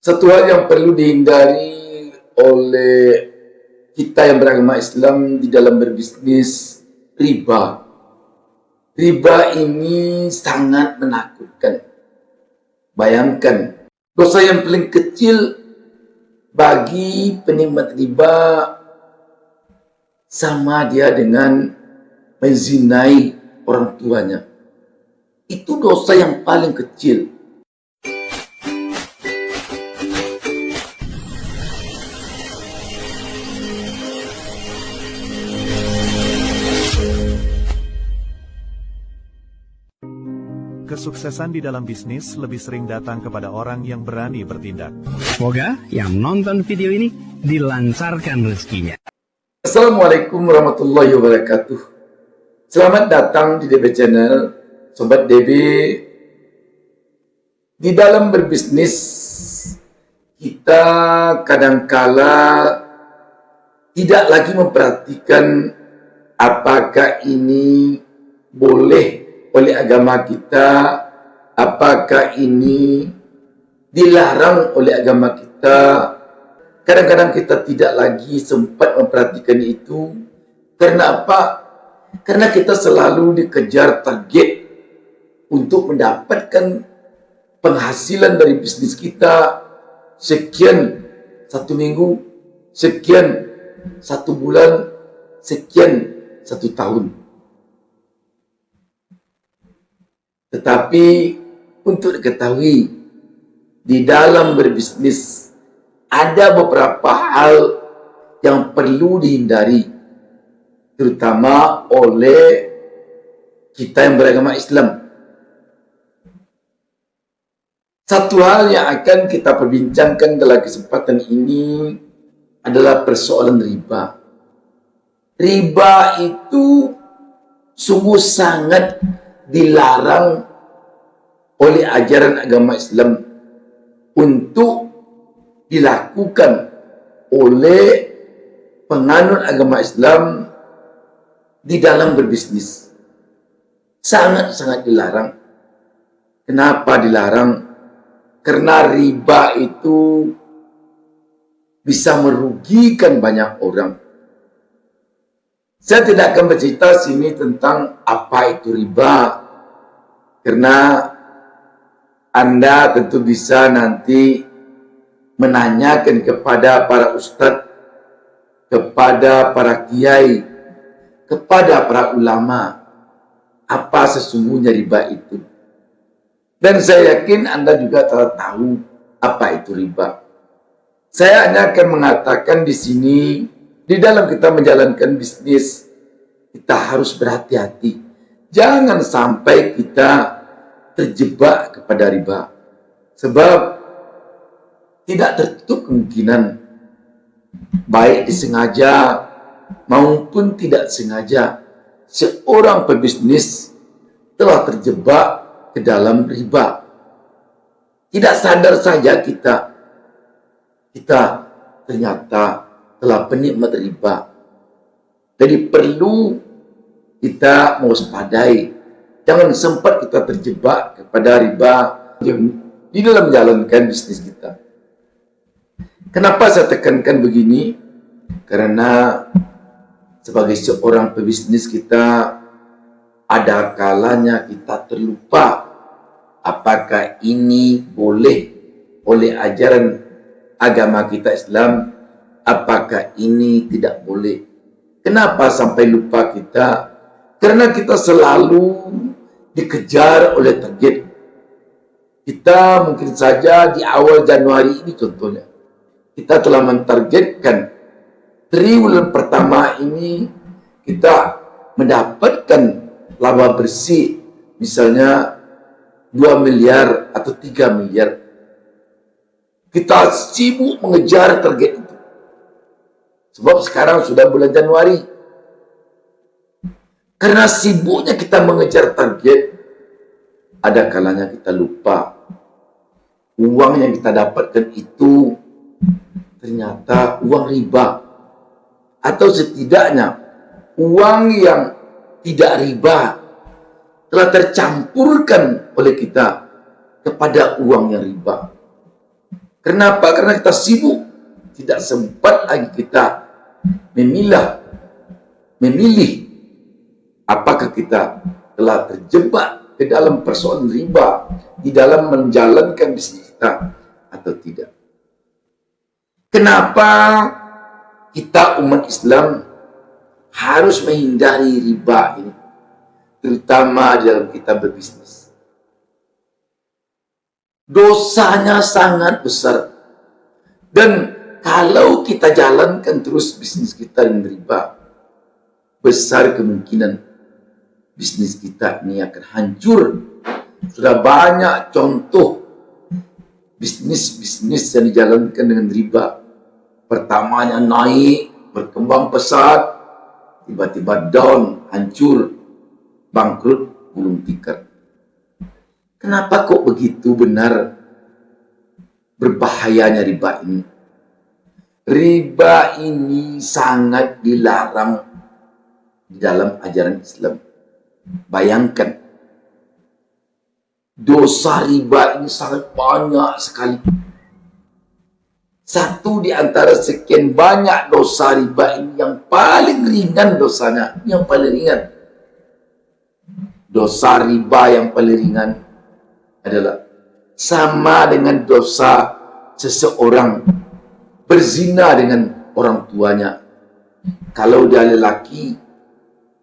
Satu hal yang perlu dihindari oleh kita yang beragama Islam di dalam berbisnis, riba. Riba ini sangat menakutkan. Bayangkan, dosa yang paling kecil bagi penikmat riba sama dia dengan menzinai orang tuanya. Itu dosa yang paling kecil. Kesuksesan di dalam bisnis lebih sering datang kepada orang yang berani bertindak. Semoga yang nonton video ini dilancarkan rezekinya. Assalamualaikum warahmatullahi wabarakatuh. Selamat datang di DB Channel, Sobat DB. Di dalam berbisnis, kita kadangkala tidak lagi memperhatikan apakah ini boleh oleh agama kita, apakah ini dilarang oleh agama kita. Kadang-kadang kita tidak lagi sempat memperhatikan itu. Karena apa? Karena kita selalu dikejar target untuk mendapatkan penghasilan dari bisnis kita. Sekian satu minggu, sekian satu bulan, sekian satu tahun. Tetapi untuk diketahui, di dalam berbisnis ada beberapa hal yang perlu dihindari, terutama oleh kita yang beragama Islam. Satu hal yang akan kita perbincangkan dalam kesempatan ini adalah persoalan riba. Riba itu sungguh sangat dilarang oleh ajaran agama Islam untuk dilakukan oleh penganut agama Islam di dalam berbisnis. Sangat-sangat dilarang. Kenapa dilarang? Karena riba itu bisa merugikan banyak orang. Saya tidak akan bercerita sini tentang apa itu riba, karena Anda tentu bisa nanti menanyakan kepada para ustadz, kepada para kiai, kepada para ulama, apa sesungguhnya riba itu. Dan saya yakin Anda juga telah tahu apa itu riba. Saya hanya akan mengatakan di sini, di dalam kita menjalankan bisnis, kita harus berhati-hati. Jangan sampai kita terjebak kepada riba. Sebab tidak tertutup kemungkinan, baik disengaja maupun tidak sengaja, seorang pebisnis telah terjebak ke dalam riba. Tidak sadar saja kita ternyata telah penikmat riba. Jadi perlu kita mewaspadai. Jangan sempat kita terjebak kepada riba di dalam menjalankan bisnis kita. Kenapa saya tekankan begini? Karena sebagai seorang pebisnis kita, ada kalanya kita terlupa apakah ini boleh oleh ajaran agama kita Islam, apakah ini tidak boleh. Kenapa sampai lupa kita? Karena kita selalu dikejar oleh target. Kita mungkin saja di awal Januari ini contohnya, kita telah mentargetkan triwulan pertama ini kita mendapatkan laba bersih misalnya 2 miliar atau 3 miliar. Kita sibuk mengejar target itu. Sebab sekarang sudah bulan Januari. Karena sibuknya kita mengejar target, ada kalanya kita lupa uang yang kita dapatkan itu ternyata uang riba. Atau setidaknya uang yang tidak riba telah tercampurkan oleh kita kepada uang yang riba. Kenapa? Karena kita sibuk. Tidak sempat lagi kita memilih apakah kita telah terjebak ke dalam persoalan riba di dalam menjalankan bisnis kita atau tidak. Kenapa kita umat Islam harus menghindari riba ini, terutama dalam kita berbisnis? Dosanya sangat besar. Dan kalau kita jalankan terus bisnis kita dengan riba, besar kemungkinan bisnis kita ini akan hancur. Sudah banyak contoh bisnis-bisnis yang dijalankan dengan riba. Pertamanya naik, berkembang pesat, tiba-tiba down, hancur, bangkrut, gulung tikar. Kenapa kok begitu benar berbahayanya riba ini? Riba ini sangat dilarang di dalam ajaran Islam. Bayangkan, dosa riba ini sangat banyak sekali. Satu di antara sekian banyak dosa riba ini yang paling ringan dosanya, yang paling ringan. Dosa riba yang paling ringan adalah sama dengan dosa seseorang berzina dengan orang tuanya. Kalau dia lelaki,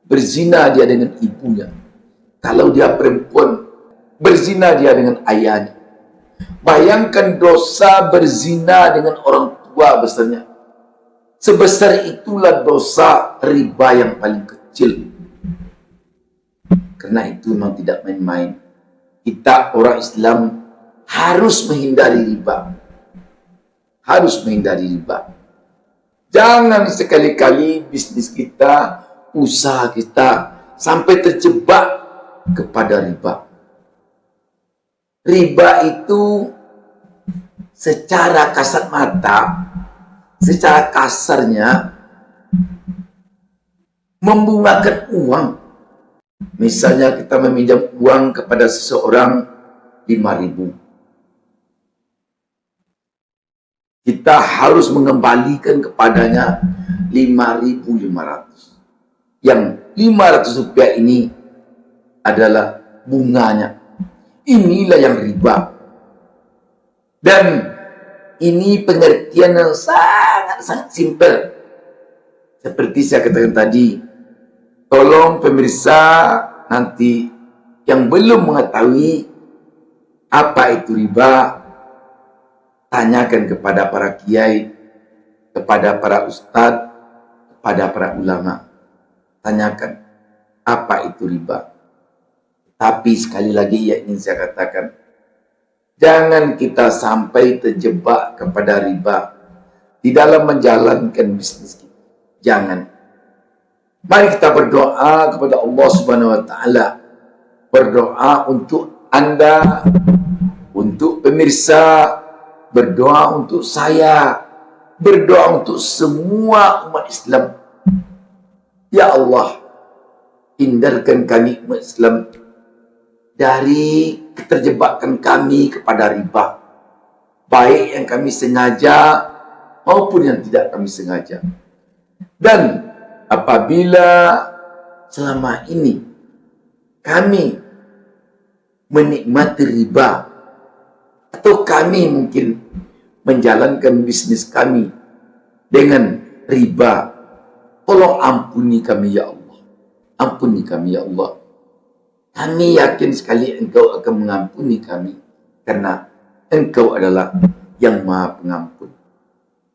berzina dia dengan ibunya. Kalau dia perempuan, berzina dia dengan ayahnya. Bayangkan dosa berzina dengan orang tua besarnya. Sebesar itulah dosa riba yang paling kecil. Karena itu memang tidak main-main. Kita orang Islam harus menghindari riba. Harus menghindari riba. Jangan sekali-kali bisnis kita, usaha kita sampai terjebak kepada riba. Riba itu secara kasat mata, secara kasarnya membungakan uang. Misalnya kita meminjam uang kepada seseorang 5.000. Kita harus mengembalikan kepadanya 5.500. Yang 500 rupiah ini adalah bunganya. Inilah yang riba. Dan ini pengertian yang sangat simpel. Seperti saya katakan tadi, tolong pemirsa nanti yang belum mengetahui apa itu riba, tanyakan kepada para kiai, kepada para ustadz, kepada para ulama. Tanyakan apa itu riba. Tapi sekali lagi yang ingin saya katakan, jangan kita sampai terjebak kepada riba di dalam menjalankan bisnis kita. Jangan. Mari kita berdoa kepada Allah Subhanahu wa taala. Berdoa untuk Anda, untuk pemirsa, berdoa untuk saya, berdoa untuk semua umat Islam. Ya Allah, hindarkan kami umat Islam dari keterjebakan kami kepada riba, baik yang kami sengaja maupun yang tidak kami sengaja. Dan apabila selama ini kami menikmati riba, atau kami mungkin menjalankan bisnis kami dengan riba, tolong ampuni kami ya Allah. Ampuni kami ya Allah. Kami yakin sekali Engkau akan mengampuni kami, karena Engkau adalah yang Maha Pengampun.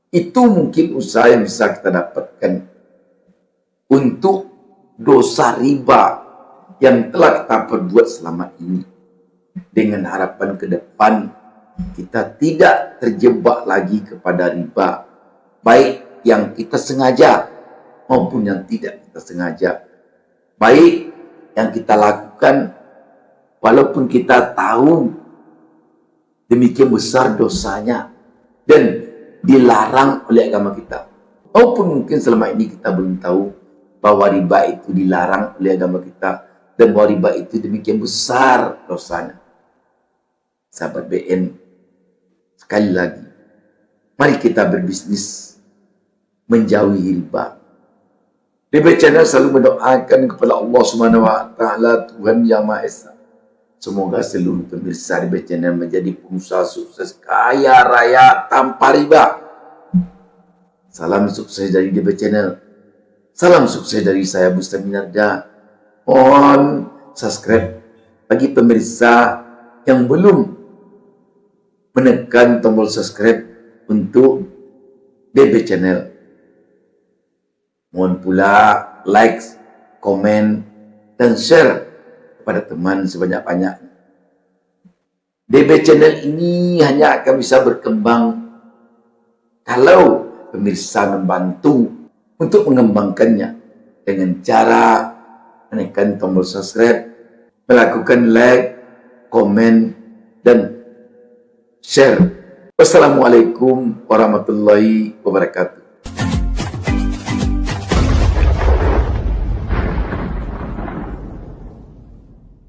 Itu mungkin usaha yang bisa kita dapatkan untuk dosa riba yang telah kita perbuat selama ini. Dengan harapan ke depan kita tidak terjebak lagi kepada riba, baik yang kita sengaja maupun yang tidak kita sengaja. Baik yang kita lakukan walaupun kita tahu demikian besar dosanya dan dilarang oleh agama kita, maupun mungkin selama ini kita belum tahu bahwa riba itu dilarang oleh agama kita dan bahwa riba itu demikian besar dosanya. Sahabat BN, sekali lagi, Mari kita berbisnis menjauhi riba. DB Channel selalu mendoakan kepada Allah Subhanahu wa taala, Tuhan Yang Maha Esa. Semoga seluruh pemirsa DB Channel menjadi pengusaha sukses kaya raya tanpa riba. Salam sukses dari DB Channel. Salam sukses dari saya Bustami Narja. Mohon subscribe bagi pemirsa yang belum menekan tombol subscribe untuk DB Channel. Mohon pula like, komen, dan share kepada teman sebanyak-banyaknya. DB Channel ini hanya akan bisa berkembang kalau pemirsa membantu untuk mengembangkannya dengan cara menekan tombol subscribe, melakukan like, komen, dan share. Wassalamualaikum warahmatullahi wabarakatuh.